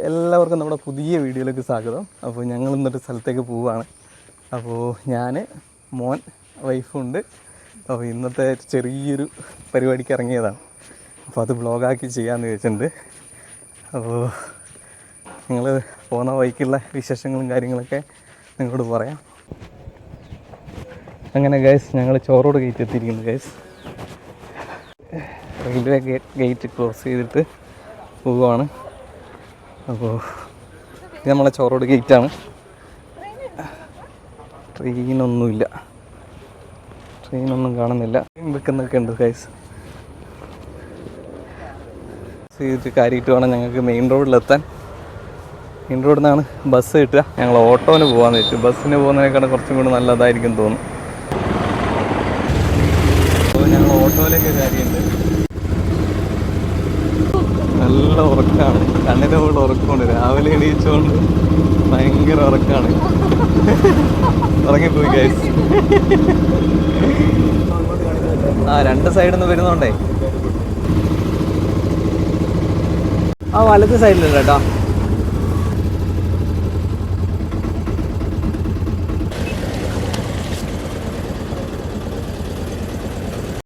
എല്ലാവർക്കും നമ്മുടെ പുതിയ വീഡിയോയിലേക്ക് സ്വാഗതം. അപ്പോൾ ഞങ്ങൾ ഇന്നൊരു സ്ഥലത്തേക്ക് പോവുകയാണ്. അപ്പോൾ ഞാൻ, മോൻ, വൈഫുണ്ട്. അപ്പോൾ ഇന്നത്തെ ചെറിയൊരു പരിപാടിക്ക് ഇറങ്ങിയതാണ്. അപ്പോൾ അത് വ്ളോഗാക്കി ചെയ്യാമെന്ന് വെച്ചിട്ടുണ്ട്. അപ്പോൾ നിങ്ങൾ പോകുന്ന വഴിക്കുള്ള വിശേഷങ്ങളും കാര്യങ്ങളൊക്കെ നിങ്ങളോട് പറയാം. അങ്ങനെ ഗൈസ്, ഞങ്ങൾ ചോറോട് ഗേറ്റ് എത്തിയിരിക്കുന്നു ഗൈസ്. റെയിൽവേ ഗേറ്റ് ക്ലോസ് ചെയ്തിട്ട് പോവുകയാണ്. അപ്പോൾ ഇത് നമ്മളെ ചോറോട് ഗേറ്റാണ്. ട്രെയിനൊന്നും കാണുന്നില്ല. വെക്കുന്നൊക്കെ ഉണ്ട് ഗൈസ്. ചെയ്തിട്ട് കാര്യമായിട്ട് വേണം ഞങ്ങൾക്ക് മെയിൻ റോഡിലെത്താൻ. മെയിൻ റോഡിൽ നിന്നാണ് ബസ് കിട്ടുക. ഞങ്ങൾ ഓട്ടോന് പോകാമെന്ന് വെച്ചു. ബസ്സിന് പോകുന്നതിനേക്കാളും കുറച്ചും കൂടി നല്ലതായിരിക്കും തോന്നുന്നു. അപ്പോൾ ഞങ്ങൾ ഓട്ടോയിലേക്ക് കാര്യമുണ്ട്. നല്ല ഉറക്കമാണ്, കണ്ണിൻ്റെ മുകളിൽ ഉറക്കമുണ്ട്. രാവിലെ എണീച്ചുകൊണ്ട് ഭയങ്കര ഉറക്കമാണ്. ഉറങ്ങിപ്പോയി ഗൈസ്. രണ്ട് സൈഡിൽ നിന്ന് വരുന്നോണ്ടേ വലത് സൈഡിലുണ്ട് കേട്ടോ.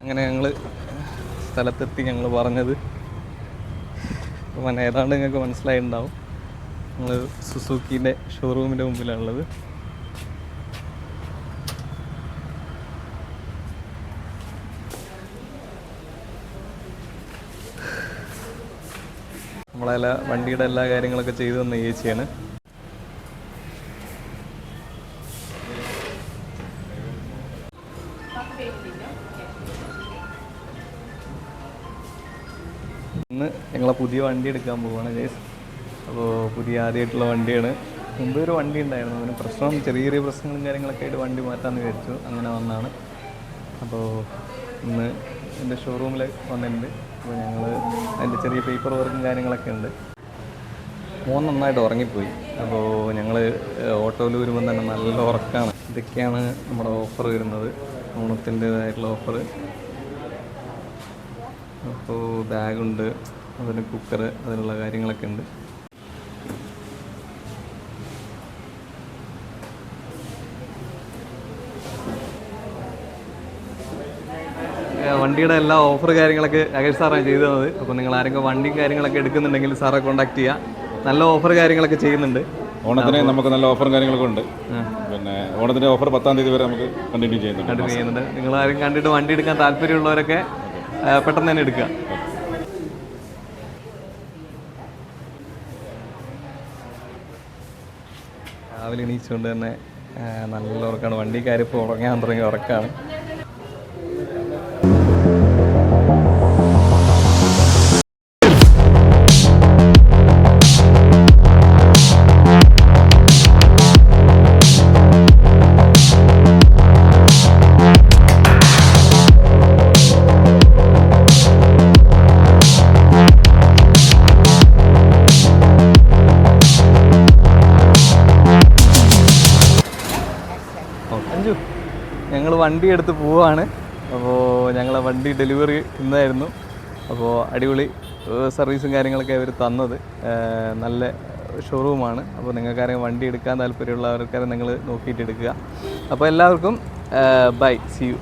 അങ്ങനെ ഞങ്ങൾ സ്ഥലത്തെത്തി. ഞങ്ങൾ പറഞ്ഞത് ഏതാണ്ട് നിങ്ങൾക്ക് മനസ്സിലായിട്ടുണ്ടാവും. നമ്മൾ സുസുക്കിൻ്റെ ഷോറൂമിൻ്റെ മുമ്പിലാണുള്ളത്. നമ്മളെല്ലാ വണ്ടിയുടെ എല്ലാ കാര്യങ്ങളൊക്കെ ചെയ്തു തന്ന ചേച്ചിയാണ്. ഇന്ന് ഞങ്ങളെ പുതിയ വണ്ടി എടുക്കാൻ പോവുകയാണ് ഗൈസ്. അപ്പോൾ ആദ്യമായിട്ടുള്ള വണ്ടിയാണ്. മുമ്പ് ഒരു വണ്ടി ഉണ്ടായിരുന്നു, അതിന് ചെറിയ പ്രശ്നങ്ങളും കാര്യങ്ങളൊക്കെ ആയിട്ട് വണ്ടി മാറ്റാമെന്ന് വിചാരിച്ചു. അങ്ങനെ വന്നതാണ്. അപ്പോൾ ഇന്ന് എൻ്റെ ഷോറൂമിൽ വന്നിട്ടുണ്ട്. അപ്പോൾ ഞങ്ങൾ അതിൻ്റെ ചെറിയ പേപ്പർ വർക്കും കാര്യങ്ങളൊക്കെ ഉണ്ട്. മോൻ നന്നായിട്ട് ഉറങ്ങിപ്പോയി. അപ്പോൾ ഞങ്ങൾ ഓട്ടോയിൽ വരുമ്പോൾ തന്നെ നല്ല ഉറക്കമാണ്. ഇതൊക്കെയാണ് നമ്മുടെ ഓഫർ വരുന്നത്, ഓണത്തിൻ്റേതായിട്ടുള്ള ഓഫർ. അപ്പോൾ ബാഗുണ്ട്, അതിന് കുക്കർ, അതിനുള്ള കാര്യങ്ങളൊക്കെ ഉണ്ട്. വണ്ടിയുടെ എല്ലാ ഓഫർ കാര്യങ്ങളൊക്കെ രാകേഷ് സാറാണ് ചെയ്തു തന്നത്. അപ്പോൾ നിങ്ങൾ ആരെങ്കിലും വണ്ടിയും കാര്യങ്ങളൊക്കെ എടുക്കുന്നുണ്ടെങ്കിൽ സാറെ കോൺടാക്ട് ചെയ്യുക. നല്ല ഓഫർ കാര്യങ്ങളൊക്കെ ചെയ്യുന്നുണ്ട്. ഓണത്തിന് നമുക്ക് നല്ല ഓഫറും കാര്യങ്ങളൊക്കെ ഉണ്ട്. പിന്നെ ഓണത്തിൻ്റെ ഓഫർ 10-ാം തീയതി വരെ നമുക്ക് കണ്ടിന്യൂ ചെയ്യുന്നുണ്ട്. നിങ്ങൾ ആരും കണ്ടിട്ട് വണ്ടി എടുക്കാൻ താല്പര്യമുള്ളവരൊക്കെ പെട്ടെന്ന് തന്നെ എടുക്കുക. രാവിലെ എണീച്ചുകൊണ്ട് തന്നെ നല്ല ഉറക്കമാണ്. വണ്ടിക്കാരിപ്പോൾ ഉറങ്ങാൻ തുടങ്ങി ഉറക്കമാണ്. ഞങ്ങൾ വണ്ടി എടുത്ത് പോവുകയാണ്. അപ്പോൾ ഞങ്ങളെ വണ്ടി ഡെലിവറി ഇന്നായിരുന്നു. അപ്പോൾ അടിപൊളി സർവീസും കാര്യങ്ങളൊക്കെ അവർ തന്നത്. നല്ല ഷോറൂമാണ്. അപ്പോൾ നിങ്ങൾക്കാരെങ്കിലും വണ്ടി എടുക്കാൻ താല്പര്യമുള്ളവർക്കാരെ നിങ്ങൾ നോക്കിയിട്ട് എടുക്കുക. അപ്പോൾ എല്ലാവർക്കും ബൈ, സി യു.